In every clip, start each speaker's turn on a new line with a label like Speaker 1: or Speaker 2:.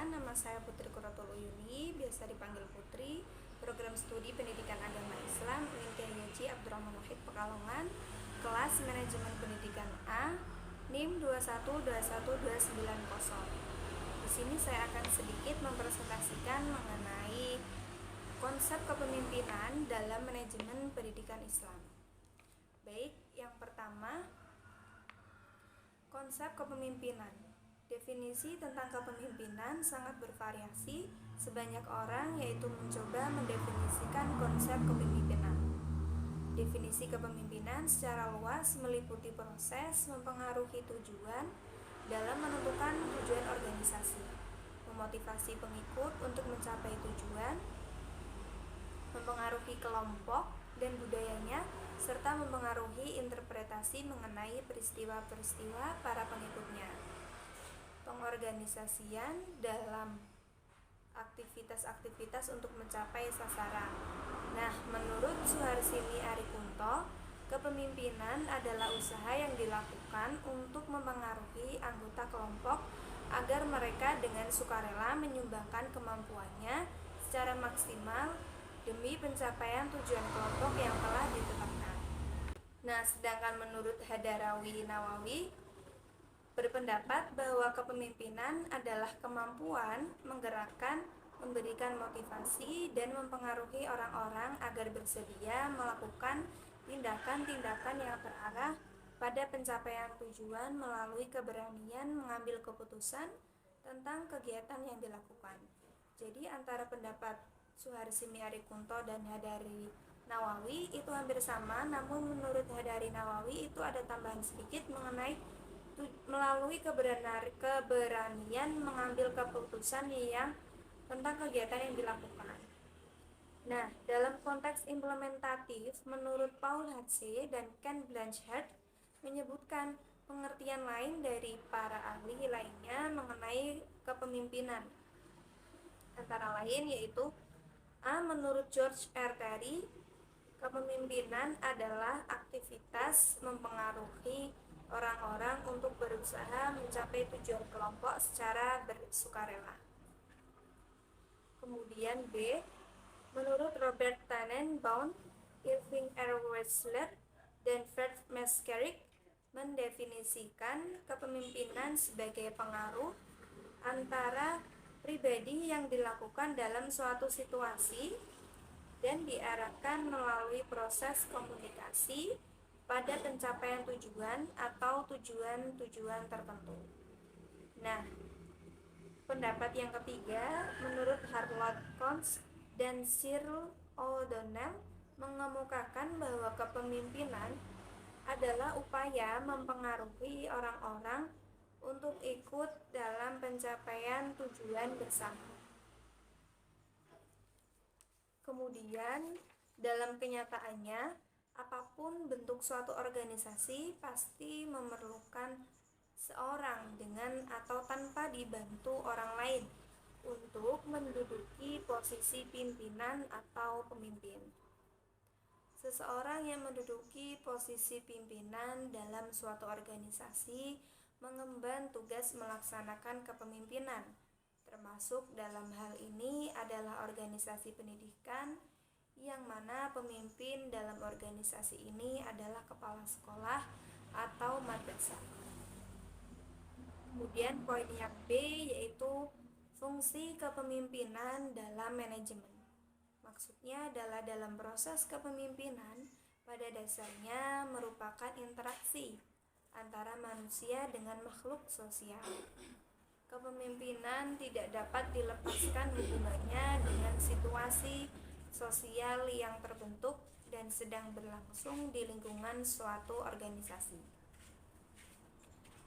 Speaker 1: Perkenalkan, nama saya Putri Quratul Uyuni, biasa dipanggil Putri, program studi Pendidikan Agama Islam UIN Kiai Haji Abdurrahman Wahid Pekalongan, kelas Manajemen Pendidikan A, NIM 2121290. Di sini saya akan sedikit mempresentasikan mengenai konsep kepemimpinan dalam manajemen pendidikan Islam. Baik, yang pertama, konsep kepemimpinan. Definisi tentang kepemimpinan sangat bervariasi, sebanyak orang yaitu mencoba mendefinisikan konsep kepemimpinan. Definisi kepemimpinan secara luas meliputi proses mempengaruhi tujuan dalam menentukan tujuan organisasi, memotivasi pengikut untuk mencapai tujuan, mempengaruhi kelompok dan budayanya, serta mempengaruhi interpretasi mengenai peristiwa-peristiwa para pengikutnya. Pengorganisasian dalam aktivitas-aktivitas untuk mencapai sasaran. Nah, menurut Suharsini Arikunto, kepemimpinan adalah usaha yang dilakukan untuk mempengaruhi anggota kelompok agar mereka dengan sukarela menyumbangkan kemampuannya secara maksimal demi pencapaian tujuan kelompok yang telah ditetapkan. Nah, sedangkan menurut Hadarawi Nawawi berpendapat bahwa kepemimpinan adalah kemampuan menggerakkan, memberikan motivasi, dan mempengaruhi orang-orang agar bersedia melakukan tindakan-tindakan yang terarah pada pencapaian tujuan melalui keberanian mengambil keputusan tentang kegiatan yang dilakukan. Jadi antara pendapat Suharsini Arikunto dan Hadari Nawawi itu hampir sama, namun menurut Hadari Nawawi itu ada tambahan sedikit mengenai melalui keberanian mengambil keputusan yang tentang kegiatan yang dilakukan. Nah, dalam konteks implementatif, menurut Paul Hatse dan Ken Blanchard menyebutkan pengertian lain dari para ahli lainnya mengenai kepemimpinan. Antara lain yaitu A. Menurut George R. Terry, kepemimpinan adalah aktivitas mempengaruhi orang-orang untuk berusaha mencapai tujuan kelompok secara bersukarela. Kemudian B. Menurut Robert Tannenbaum, Irving R. Wetzler, dan Fred Meskerich mendefinisikan kepemimpinan sebagai pengaruh antara pribadi yang dilakukan dalam suatu situasi dan diarahkan melalui proses komunikasi pada pencapaian tujuan atau tujuan-tujuan tertentu. Nah, pendapat yang ketiga, menurut Harlow Kohns dan Cyril O'Donnell mengemukakan bahwa kepemimpinan adalah upaya mempengaruhi orang-orang untuk ikut dalam pencapaian tujuan bersama. Kemudian, dalam kenyataannya, apapun bentuk suatu organisasi pasti memerlukan seorang dengan atau tanpa dibantu orang lain untuk menduduki posisi pimpinan atau pemimpin. Seseorang yang menduduki posisi pimpinan dalam suatu organisasi mengemban tugas melaksanakan kepemimpinan, termasuk dalam hal ini adalah organisasi pendidikan, yang mana pemimpin dalam organisasi ini adalah kepala sekolah atau madrasah. Kemudian poin yang B yaitu fungsi kepemimpinan dalam manajemen. Maksudnya adalah dalam proses kepemimpinan pada dasarnya merupakan interaksi antara manusia dengan makhluk sosial. Kepemimpinan tidak dapat dilepaskan hubungannya dengan situasi sosial yang terbentuk dan sedang berlangsung di lingkungan suatu organisasi.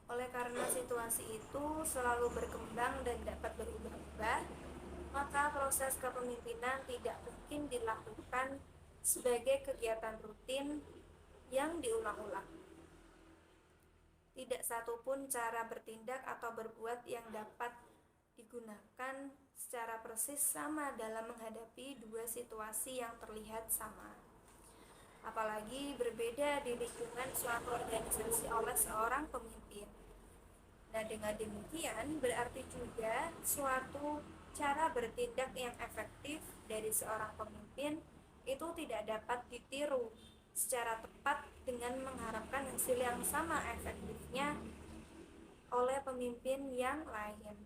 Speaker 1: Oleh karena situasi itu selalu berkembang dan dapat berubah-ubah, maka proses kepemimpinan tidak mungkin dilakukan sebagai kegiatan rutin yang diulang-ulang. Tidak satupun cara bertindak atau berbuat yang dapat digunakan secara persis sama dalam menghadapi dua situasi yang terlihat sama, apalagi berbeda di lingkungan suatu organisasi oleh seorang pemimpin. Nah, dengan demikian berarti juga suatu cara bertindak yang efektif dari seorang pemimpin itu tidak dapat ditiru secara tepat dengan mengharapkan hasil yang sama efektifnya oleh pemimpin yang lain.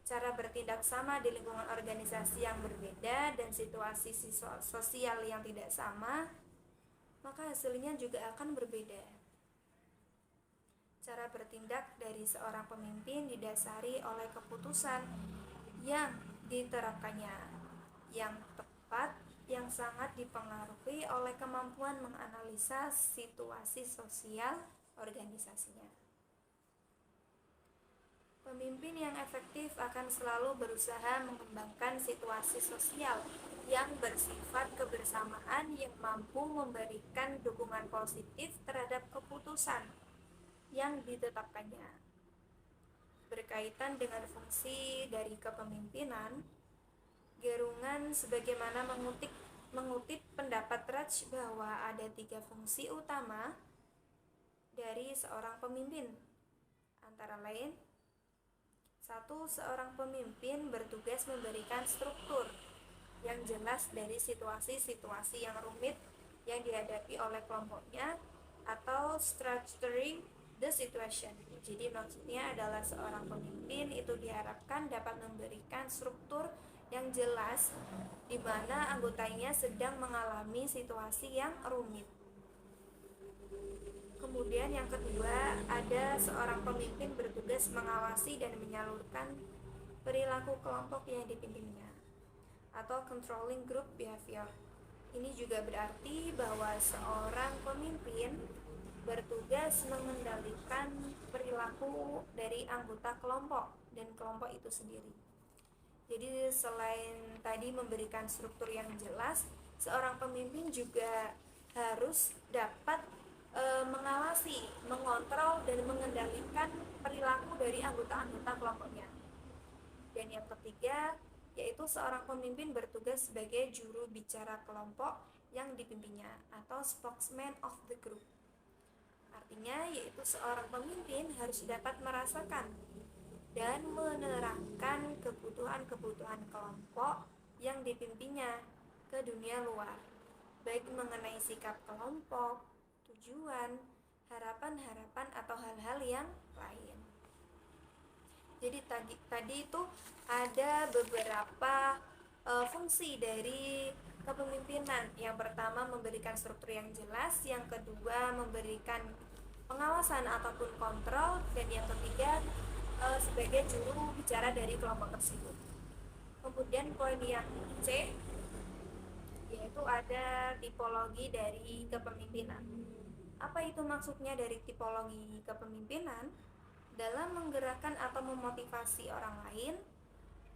Speaker 1: Cara bertindak sama di lingkungan organisasi yang berbeda dan situasi sosial yang tidak sama, maka hasilnya juga akan berbeda. Cara bertindak dari seorang pemimpin didasari oleh keputusan yang diterapkannya, yang tepat, yang sangat dipengaruhi oleh kemampuan menganalisa situasi sosial organisasinya. Pemimpin yang efektif akan selalu berusaha mengembangkan situasi sosial yang bersifat kebersamaan yang mampu memberikan dukungan positif terhadap keputusan yang ditetapkannya. Berkaitan dengan fungsi dari kepemimpinan, Gerungan sebagaimana mengutip pendapat Raj bahwa ada 3 fungsi utama dari seorang pemimpin, antara lain: 1. Seorang pemimpin bertugas memberikan struktur yang jelas dari situasi-situasi yang rumit yang dihadapi oleh kelompoknya, atau structuring the situation. Jadi maksudnya adalah seorang pemimpin itu diharapkan dapat memberikan struktur yang jelas di mana anggotanya sedang mengalami situasi yang rumit. Kemudian yang kedua, ada seorang pemimpin bertugas mengawasi dan menyalurkan perilaku kelompok yang dipimpinnya, atau controlling group behavior. Ini juga berarti bahwa seorang pemimpin bertugas mengendalikan perilaku dari anggota kelompok dan kelompok itu sendiri. Jadi selain tadi memberikan struktur yang jelas, seorang pemimpin juga harus dapat mengawasi, mengontrol dan mengendalikan perilaku dari anggota-anggota kelompoknya. Dan yang ketiga, yaitu seorang pemimpin bertugas sebagai juru bicara kelompok yang dipimpinnya, atau spokesman of the group. Artinya yaitu seorang pemimpin harus dapat merasakan dan menerangkan kebutuhan-kebutuhan kelompok yang dipimpinnya ke dunia luar, baik mengenai sikap kelompok, tujuan, harapan-harapan, atau hal-hal yang lain. Jadi tadi itu ada beberapa fungsi dari kepemimpinan. Yang pertama memberikan struktur yang jelas, yang kedua memberikan pengawasan ataupun kontrol, dan yang ketiga sebagai juru bicara dari kelompok tersebut. Kemudian poin yang C, yaitu ada tipologi dari kepemimpinan. Apa itu maksudnya dari tipologi kepemimpinan? Dalam menggerakkan atau memotivasi orang lain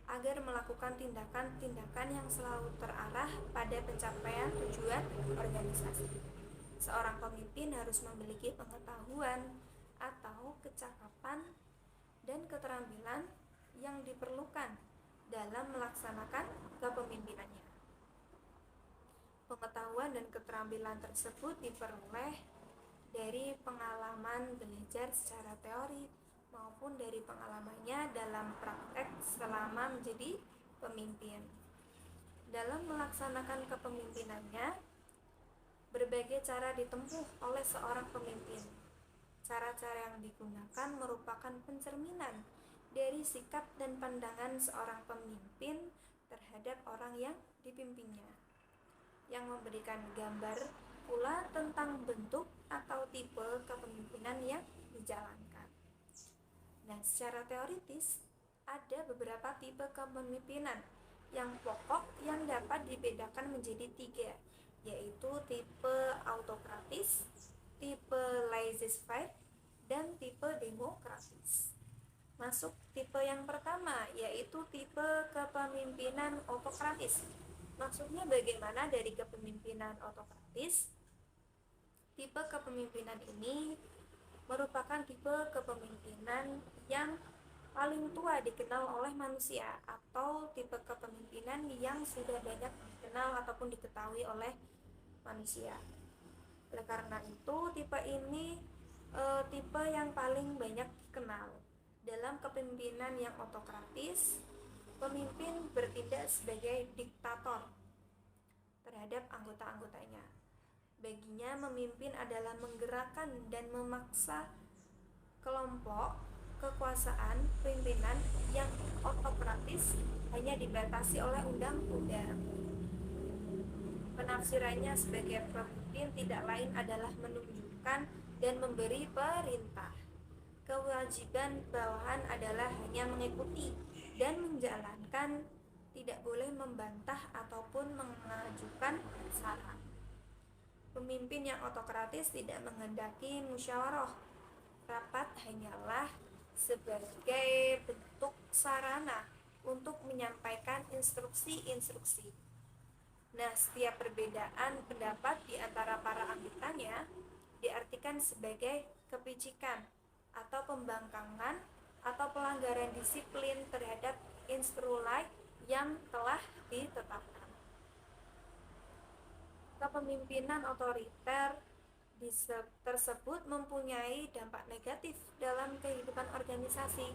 Speaker 1: agar melakukan tindakan-tindakan yang selalu terarah pada pencapaian tujuan organisasi. Seorang pemimpin harus memiliki pengetahuan atau kecakapan dan keterampilan yang diperlukan dalam melaksanakan kepemimpinannya. Pengetahuan dan keterampilan tersebut diperoleh dari pengalaman belajar secara teori maupun dari pengalamannya dalam praktek selama menjadi pemimpin. Dalam melaksanakan kepemimpinannya, berbagai cara ditempuh oleh seorang pemimpin. Cara-cara yang digunakan merupakan pencerminan dari sikap dan pandangan seorang pemimpin terhadap orang yang dipimpinnya, yang memberikan gambar pula tentang bentuk atau tipe kepemimpinan yang dijalankan. Nah, secara teoritis ada beberapa tipe kepemimpinan yang pokok yang dapat dibedakan menjadi 3, yaitu tipe autokratis, tipe laissez-faire, dan tipe demokratis. Masuk tipe yang pertama, yaitu tipe kepemimpinan autokratis. Maksudnya bagaimana dari kepemimpinan autokratis? Tipe kepemimpinan ini merupakan tipe kepemimpinan yang paling tua dikenal oleh manusia, atau tipe kepemimpinan yang sudah banyak dikenal ataupun diketahui oleh manusia. Oleh karena itu, tipe ini tipe yang paling banyak dikenal Dalam kepemimpinan yang otokratis, pemimpin bertindak sebagai diktator terhadap anggota-anggotanya. Baginya, memimpin adalah menggerakkan dan memaksa kelompok. Kekuasaan pimpinan yang otokratis hanya dibatasi oleh undang-undang. Penafsirannya sebagai pemimpin tidak lain adalah menunjukkan dan memberi perintah. Kewajiban bawahan adalah hanya mengikuti dan menjalankan, tidak boleh membantah ataupun mengajukan saran. Pemimpin yang otokratis tidak menghendaki musyawarah. Rapat hanyalah sebagai bentuk sarana untuk menyampaikan instruksi-instruksi. Nah, setiap perbedaan pendapat di antara para anggotanya diartikan sebagai kepicikan atau pembangkangan atau pelanggaran disiplin terhadap instruksi yang telah ditetapkan. Kepemimpinan otoriter tersebut mempunyai dampak negatif dalam kehidupan organisasi.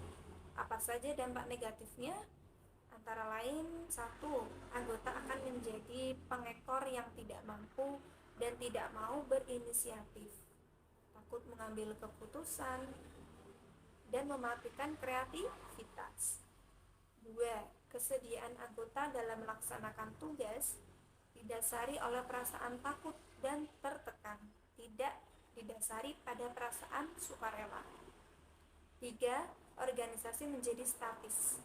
Speaker 1: Apa saja dampak negatifnya? Antara lain, 1. Anggota akan menjadi pengekor yang tidak mampu dan tidak mau berinisiatif, takut mengambil keputusan, dan mematikan kreativitas. 2. Kesediaan anggota dalam melaksanakan tugas didasari oleh perasaan takut dan tertekan, tidak didasari pada perasaan sukarela. 3. Organisasi menjadi statis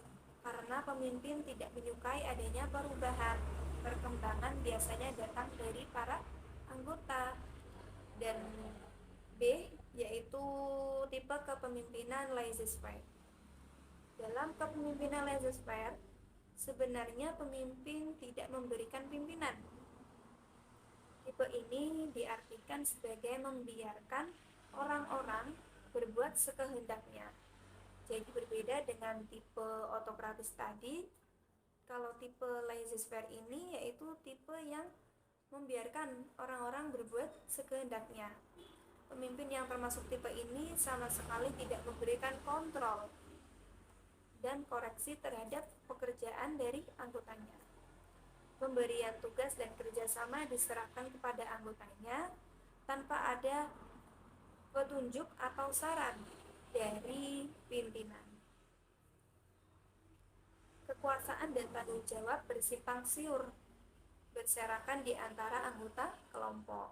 Speaker 1: karena pemimpin tidak menyukai adanya perubahan. Perkembangan biasanya datang dari para anggota. Dan B, yaitu tipe kepemimpinan laissez-faire. Dalam kepemimpinan laissez-faire, sebenarnya pemimpin tidak memberikan pimpinan. Tipe ini diartikan sebagai membiarkan orang-orang berbuat sekehendaknya. Jadi berbeda dengan tipe otokratis tadi. Kalau tipe laissez-faire ini yaitu tipe yang membiarkan orang-orang berbuat sekehendaknya. Pemimpin yang termasuk tipe ini sama sekali tidak memberikan kontrol dan koreksi terhadap pekerjaan dari anggotanya. Pemberian tugas dan kerjasama diserahkan kepada anggotanya tanpa ada petunjuk atau saran dari pimpinan. Kekuasaan dan tanggung jawab bersimpang siur, berserakan di antara anggota kelompok.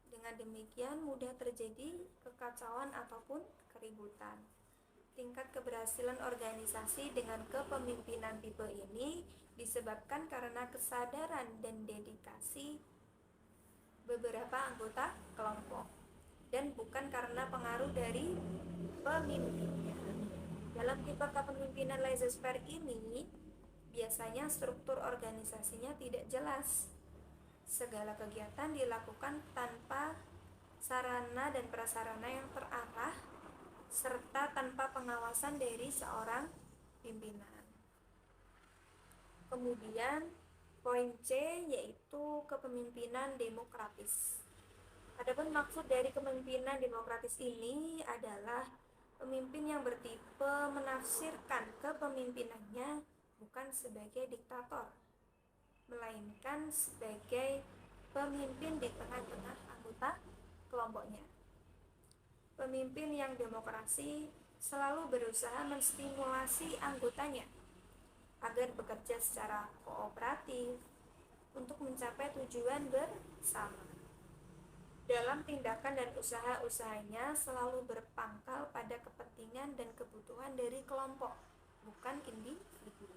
Speaker 1: Dengan demikian mudah terjadi kekacauan ataupun keributan. Tingkat keberhasilan organisasi dengan kepemimpinan tipe ini disebabkan karena kesadaran dan dedikasi beberapa anggota kelompok, dan bukan karena pengaruh dari pemimpinnya. Dalam tipe kepemimpinan laissez-faire ini, biasanya struktur organisasinya tidak jelas. Segala kegiatan dilakukan tanpa sarana dan prasarana yang terarah, serta tanpa pengawasan dari seorang pimpinan. Kemudian, poin C yaitu kepemimpinan demokratis. Adapun maksud dari kepemimpinan demokratis ini adalah pemimpin yang bertipe menafsirkan kepemimpinannya bukan sebagai diktator, melainkan sebagai pemimpin di tengah-tengah anggota kelompoknya. Pemimpin yang demokrasi selalu berusaha menstimulasi anggotanya agar bekerja secara kooperatif untuk mencapai tujuan bersama. Dalam tindakan dan usaha-usahanya selalu berpangkal pada kepentingan dan kebutuhan dari kelompok, bukan individu,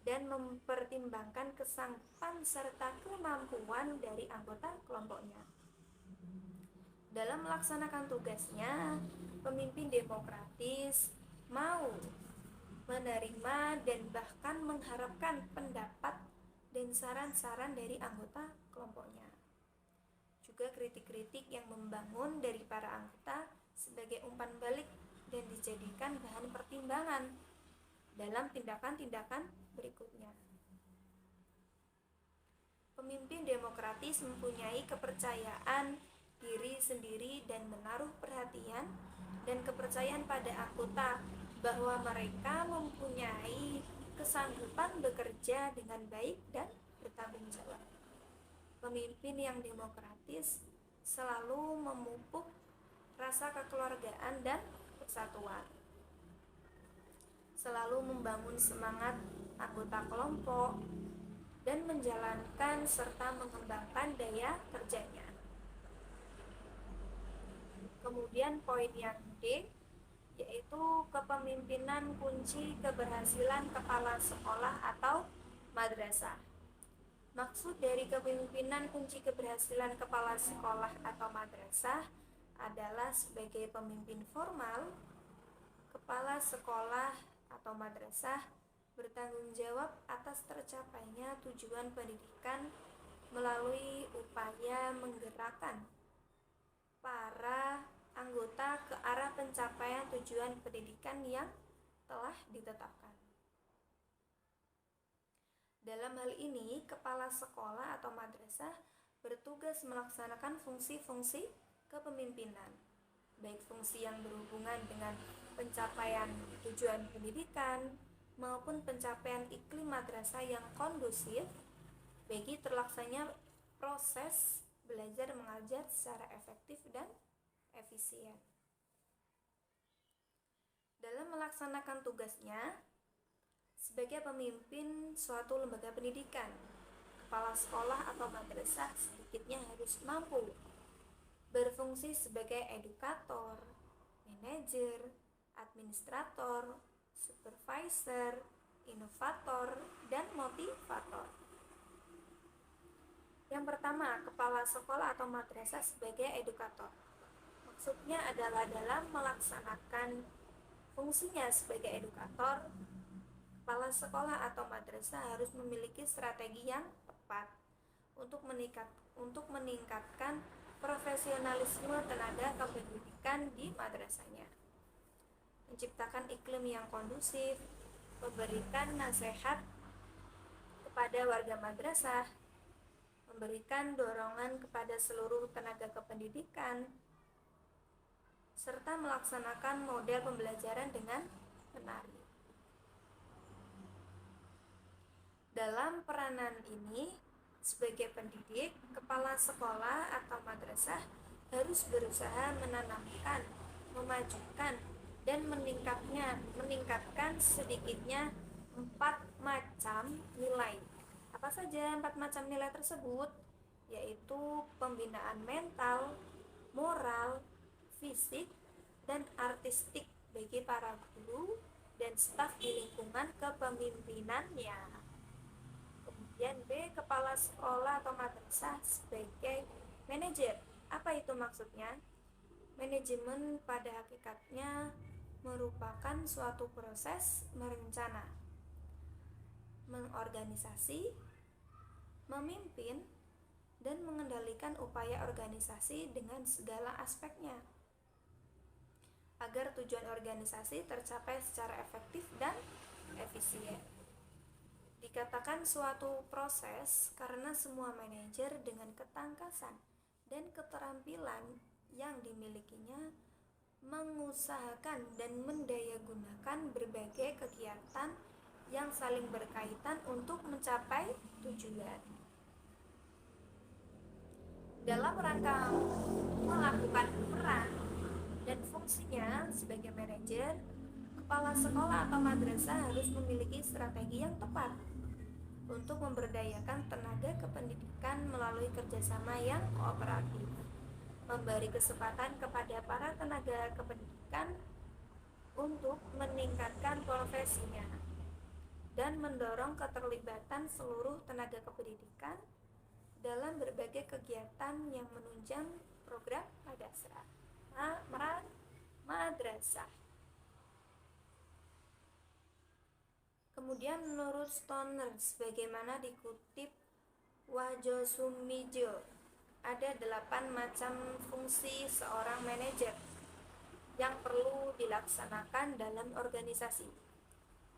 Speaker 1: dan mempertimbangkan kesanggupan serta kemampuan dari anggota kelompoknya. Dalam melaksanakan tugasnya, pemimpin demokratis mau menerima dan bahkan mengharapkan pendapat dan saran-saran dari anggota kelompoknya. Juga kritik-kritik yang membangun dari para anggota sebagai umpan balik dan dijadikan bahan pertimbangan dalam tindakan-tindakan berikutnya. Pemimpin demokratis mempunyai kepercayaan diri sendiri dan menaruh perhatian dan kepercayaan pada anggota bahwa mereka mempunyai kesanggupan bekerja dengan baik dan bertanggung jawab. Pemimpin yang demokratis selalu memupuk rasa kekeluargaan dan persatuan, selalu membangun semangat anggota kelompok, dan menjalankan serta mengembangkan daya kerjanya. Kemudian poin yang D, yaitu kepemimpinan kunci keberhasilan kepala sekolah atau madrasah. Maksud dari kepemimpinan kunci keberhasilan kepala sekolah atau madrasah adalah sebagai pemimpin formal, kepala sekolah atau madrasah bertanggung jawab atas tercapainya tujuan pendidikan melalui upaya menggerakkan para anggota ke arah pencapaian tujuan pendidikan yang telah ditetapkan. Dalam hal ini, kepala sekolah atau madrasah bertugas melaksanakan fungsi-fungsi kepemimpinan, baik fungsi yang berhubungan dengan pencapaian tujuan pendidikan maupun pencapaian iklim madrasah yang kondusif bagi terlaksananya proses belajar mengajar secara efektif dan efisien. Dalam melaksanakan tugasnya sebagai pemimpin suatu lembaga pendidikan, kepala sekolah atau madrasah sedikitnya harus mampu berfungsi sebagai edukator, manajer, administrator, supervisor, inovator, dan motivator. Yang pertama, kepala sekolah atau madrasah sebagai edukator. Maksudnya adalah dalam melaksanakan fungsinya sebagai edukator, kepala sekolah atau madrasah harus memiliki strategi yang tepat untuk meningkatkan profesionalisme tenaga kependidikan di madrasahnya, menciptakan iklim yang kondusif, memberikan nasihat kepada warga madrasah, memberikan dorongan kepada seluruh tenaga kependidikan, serta melaksanakan model pembelajaran dengan menarik. Dalam peranan ini, sebagai pendidik, kepala sekolah atau madrasah harus berusaha menanamkan, memajukan, dan meningkatkan sedikitnya 4 macam nilai. Apa saja 4 macam nilai tersebut? Yaitu pembinaan mental, moral, fisik, dan artistik bagi para guru dan staf di lingkungan kepemimpinannya. Kemudian B, kepala sekolah atau madrasah sebagai manajer. Apa itu maksudnya? Manajemen pada hakikatnya merupakan suatu proses merencana, mengorganisasi, memimpin, dan mengendalikan upaya organisasi dengan segala aspeknya agar tujuan organisasi tercapai secara efektif dan efisien. Dikatakan suatu proses karena semua manajer dengan ketangkasan dan keterampilan yang dimilikinya mengusahakan dan mendayagunakan berbagai kegiatan yang saling berkaitan untuk mencapai tujuan. Dalam rangka melakukan peran dan fungsinya sebagai manajer, kepala sekolah atau madrasah harus memiliki strategi yang tepat untuk memberdayakan tenaga kependidikan melalui kerjasama yang kooperatif, memberi kesempatan kepada para tenaga kependidikan untuk meningkatkan profesinya, dan mendorong keterlibatan seluruh tenaga kependidikan dalam berbagai kegiatan yang menunjang program madrasah. Kemudian menurut Stoner, sebagaimana dikutip Wajosumijo, ada 8 macam fungsi seorang manajer yang perlu dilaksanakan dalam organisasi.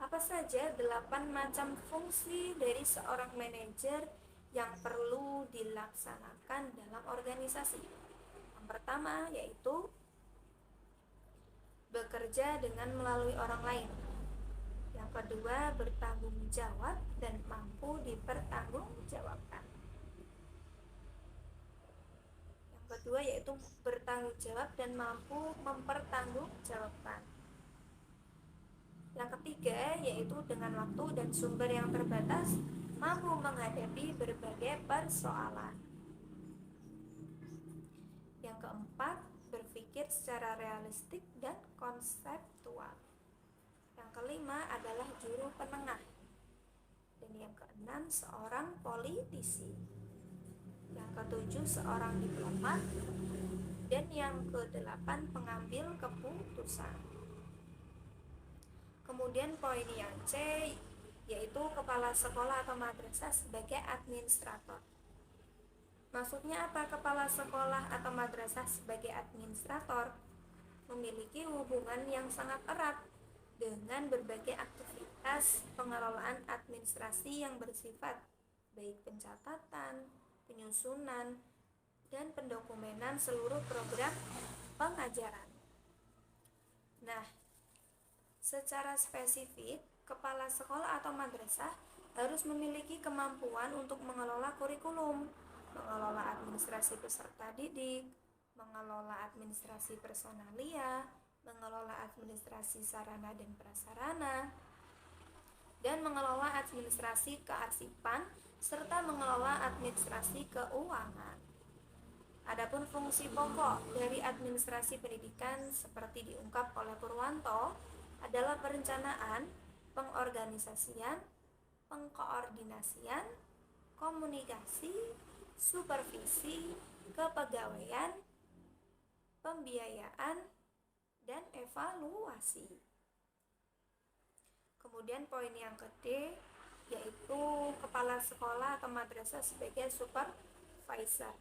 Speaker 1: Apa saja 8 macam fungsi dari seorang manajer yang perlu dilaksanakan dalam organisasi? Yang pertama yaitu bekerja dengan melalui orang lain. Yang kedua, bertanggung jawab dan mampu dipertanggungjawabkan. Yang kedua yaitu bertanggung jawab dan mampu mempertanggungjawabkan. Yang ketiga yaitu dengan waktu dan sumber yang terbatas mampu menghadapi berbagai persoalan. Yang keempat, berpikir secara realistik dan konseptual. Yang kelima adalah juru penengah. Dan yang keenam, seorang politisi. Yang ketujuh, seorang diplomat. Dan yang kedelapan, pengambil keputusan. Kemudian poin yang C yaitu kepala sekolah atau madrasah sebagai administrator. Maksudnya apa kepala sekolah atau madrasah sebagai administrator? Memiliki hubungan yang sangat erat dengan berbagai aktivitas pengelolaan administrasi yang bersifat baik pencatatan, penyusunan, dan pendokumenan seluruh program pengajaran. Nah, secara spesifik, kepala sekolah atau madrasah harus memiliki kemampuan untuk mengelola kurikulum, mengelola administrasi peserta didik, mengelola administrasi personalia, mengelola administrasi sarana dan prasarana, dan mengelola administrasi kearsipan, serta mengelola administrasi keuangan. Adapun fungsi pokok dari administrasi pendidikan seperti diungkap oleh Purwanto adalah perencanaan, pengorganisasian, pengkoordinasian, komunikasi, supervisi, kepegawaian, pembiayaan, dan evaluasi. Kemudian poin yang ke-D yaitu kepala sekolah atau madrasah sebagai supervisor.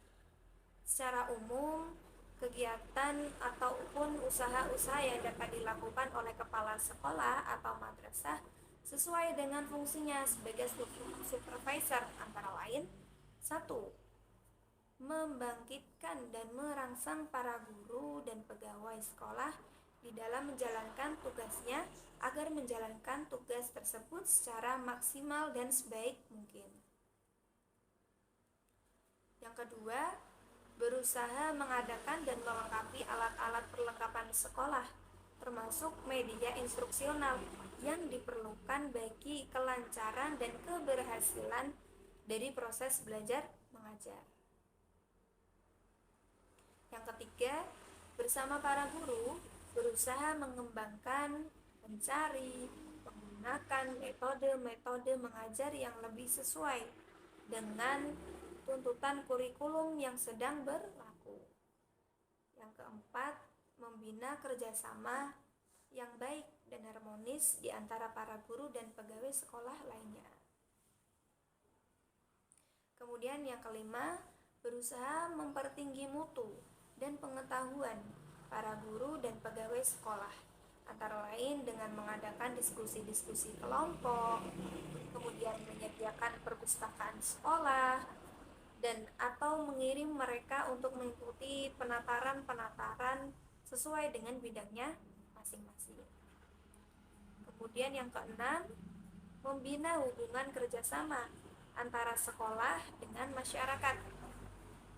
Speaker 1: Secara umum, kegiatan ataupun usaha-usaha yang dapat dilakukan oleh kepala sekolah atau madrasah sesuai dengan fungsinya sebagai supervisor antara lain 1. Membangkitkan dan merangsang para guru dan pegawai sekolah di dalam menjalankan tugasnya agar menjalankan tugas tersebut secara maksimal dan sebaik mungkin. Yang kedua, berusaha mengadakan dan melengkapi alat-alat perlengkapan sekolah, termasuk media instruksional yang diperlukan bagi kelancaran dan keberhasilan dari proses belajar mengajar. Yang ketiga, bersama para guru, berusaha mengembangkan, mencari, menggunakan metode-metode mengajar yang lebih sesuai dengan tuntutan kurikulum yang sedang berlaku. Yang keempat, membina kerjasama yang baik dan harmonis di antara para guru dan pegawai sekolah lainnya. Kemudian yang kelima, berusaha mempertinggi mutu dan pengetahuan para guru dan pegawai sekolah, antara lain dengan mengadakan diskusi-diskusi kelompok, kemudian menyediakan perpustakaan sekolah, dan atau mengirim mereka untuk mengikuti penataran-penataran sesuai dengan bidangnya masing-masing. Kemudian yang keenam, membina hubungan kerjasama antara sekolah dengan masyarakat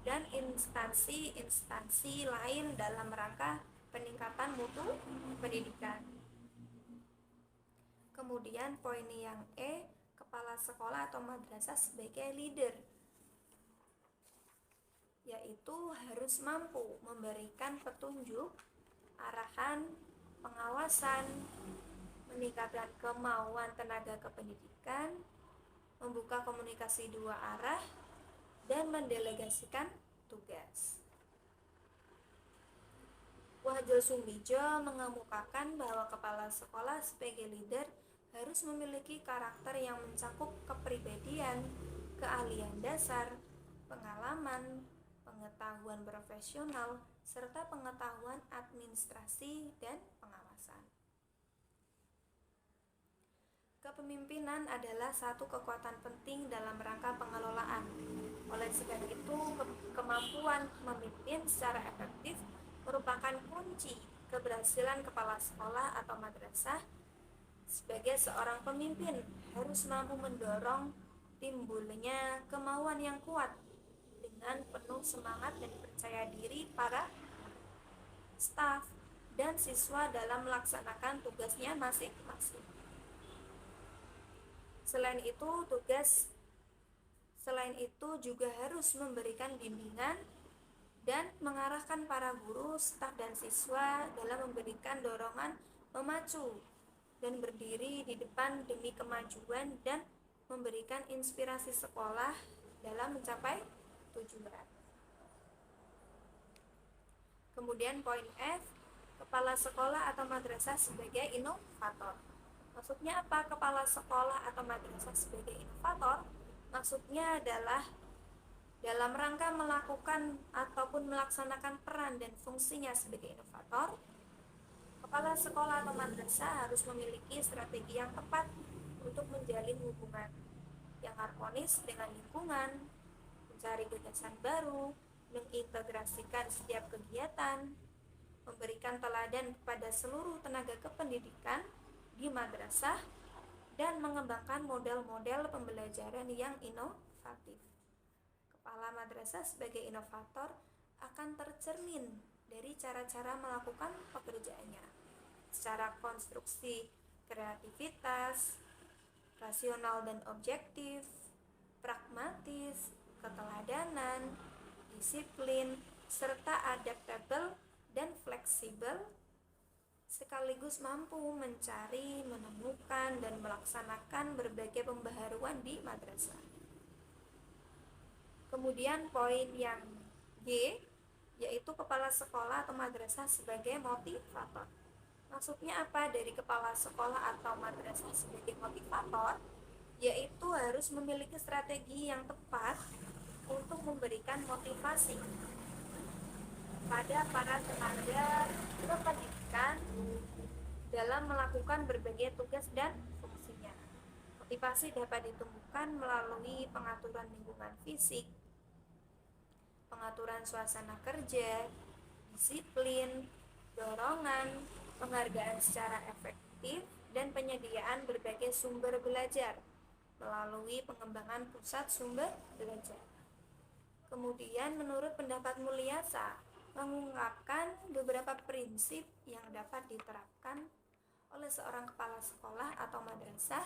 Speaker 1: dan instansi-instansi lain dalam rangka peningkatan mutu pendidikan. Kemudian poin yang E, kepala sekolah atau madrasah sebagai leader, yaitu harus mampu memberikan petunjuk, arahan, pengawasan, meningkatkan kemauan tenaga kependidikan, membuka komunikasi dua arah, dan mendelegasikan tugas. Wahjo Sumbidjo mengemukakan bahwa kepala sekolah sebagai leader harus memiliki karakter yang mencakup kepribadian, keahlian dasar, pengalaman, pengetahuan profesional, serta pengetahuan administrasi dan pengawasan. Kepemimpinan adalah satu kekuatan penting dalam rangka pengelolaan. Oleh sebab itu, kemampuan memimpin secara efektif merupakan kunci keberhasilan kepala sekolah atau madrasah sebagai seorang pemimpin harus mampu mendorong timbulnya kemauan yang kuat dengan penuh semangat dan percaya diri para staf dan siswa dalam melaksanakan tugasnya masing-masing. Selain itu juga harus memberikan bimbingan dan mengarahkan para guru, staf dan siswa dalam memberikan dorongan memacu dan berdiri di depan demi kemajuan dan memberikan inspirasi sekolah dalam mencapai tujuan. Kemudian poin F, kepala sekolah atau madrasah sebagai inovator. Maksudnya apa kepala sekolah atau madrasah sebagai inovator? Maksudnya adalah dalam rangka melakukan ataupun melaksanakan peran dan fungsinya sebagai inovator, kepala sekolah atau madrasah harus memiliki strategi yang tepat untuk menjalin hubungan yang harmonis dengan lingkungan, mencari gagasan baru, mengintegrasikan setiap kegiatan, memberikan teladan kepada seluruh tenaga kependidikan di madrasah, dan mengembangkan model-model pembelajaran yang inovatif. Kepala madrasah sebagai inovator akan tercermin dari cara-cara melakukan pekerjaannya secara konstruksi, kreativitas, rasional dan objektif, pragmatis, keteladanan, disiplin, serta adaptable dan fleksibel, sekaligus mampu mencari, menemukan, dan melaksanakan berbagai pembaharuan di madrasah. Kemudian poin yang G, yaitu kepala sekolah atau madrasah sebagai motivator. Maksudnya apa dari kepala sekolah atau madrasah sebagai motivator? Yaitu harus memiliki strategi yang tepat untuk memberikan motivasi pada para tenaga kependidikan dalam melakukan berbagai tugas dan fungsinya. Motivasi dapat ditemukan melalui pengaturan lingkungan fisik, pengaturan suasana kerja, disiplin, dorongan, penghargaan secara efektif, dan penyediaan berbagai sumber belajar melalui pengembangan pusat sumber belajar. Kemudian menurut pendapat Mulyasa, mengungkapkan beberapa prinsip yang dapat diterapkan oleh seorang kepala sekolah atau madrasah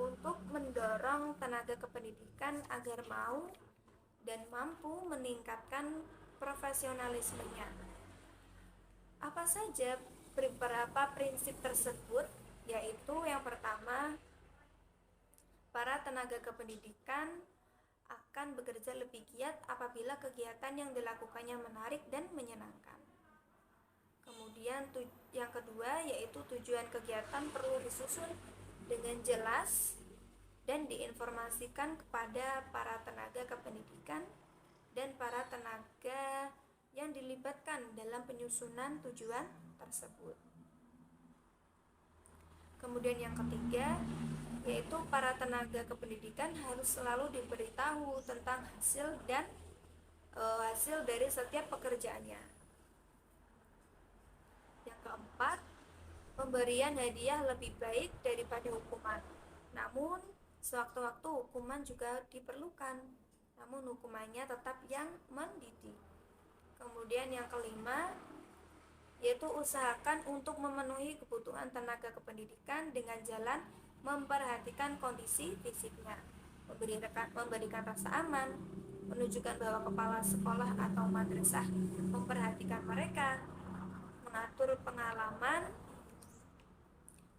Speaker 1: untuk mendorong tenaga kependidikan agar mau dan mampu meningkatkan profesionalismenya. Apa saja beberapa prinsip tersebut? Yaitu yang pertama, para tenaga kependidikan akan bekerja lebih giat apabila kegiatan yang dilakukannya menarik dan menyenangkan. Kemudian yang kedua, yaitu tujuan kegiatan perlu disusun dengan jelas dan diinformasikan kepada para tenaga kependidikan dan para tenaga yang dilibatkan dalam penyusunan tujuan tersebut. Kemudian yang ketiga, yaitu para tenaga kependidikan harus selalu diberitahu tentang hasil dari setiap pekerjaannya. Yang keempat, pemberian hadiah lebih baik daripada hukuman. Namun, sewaktu-waktu hukuman juga diperlukan, namun hukumannya tetap yang mendidik. Kemudian yang kelima, yaitu usahakan untuk memenuhi kebutuhan tenaga kependidikan dengan jalan memperhatikan kondisi fisiknya, memberikan rasa aman, menunjukkan bahwa kepala sekolah atau madrasah memperhatikan mereka, mengatur pengalaman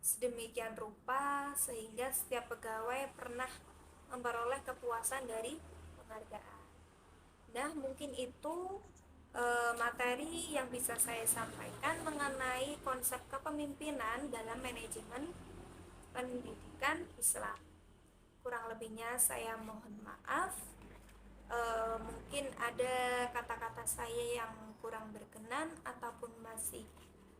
Speaker 1: sedemikian rupa sehingga setiap pegawai pernah memperoleh kepuasan dari penghargaan. Nah, mungkin itu materi yang bisa saya sampaikan mengenai konsep kepemimpinan dalam manajemen pendidikan Islam. Kurang lebihnya saya mohon maaf. Mungkin ada kata-kata saya yang kurang berkenan ataupun masih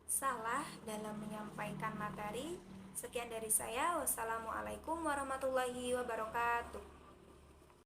Speaker 1: salah dalam menyampaikan materi. Sekian dari saya. Wassalamualaikum warahmatullahi wabarakatuh.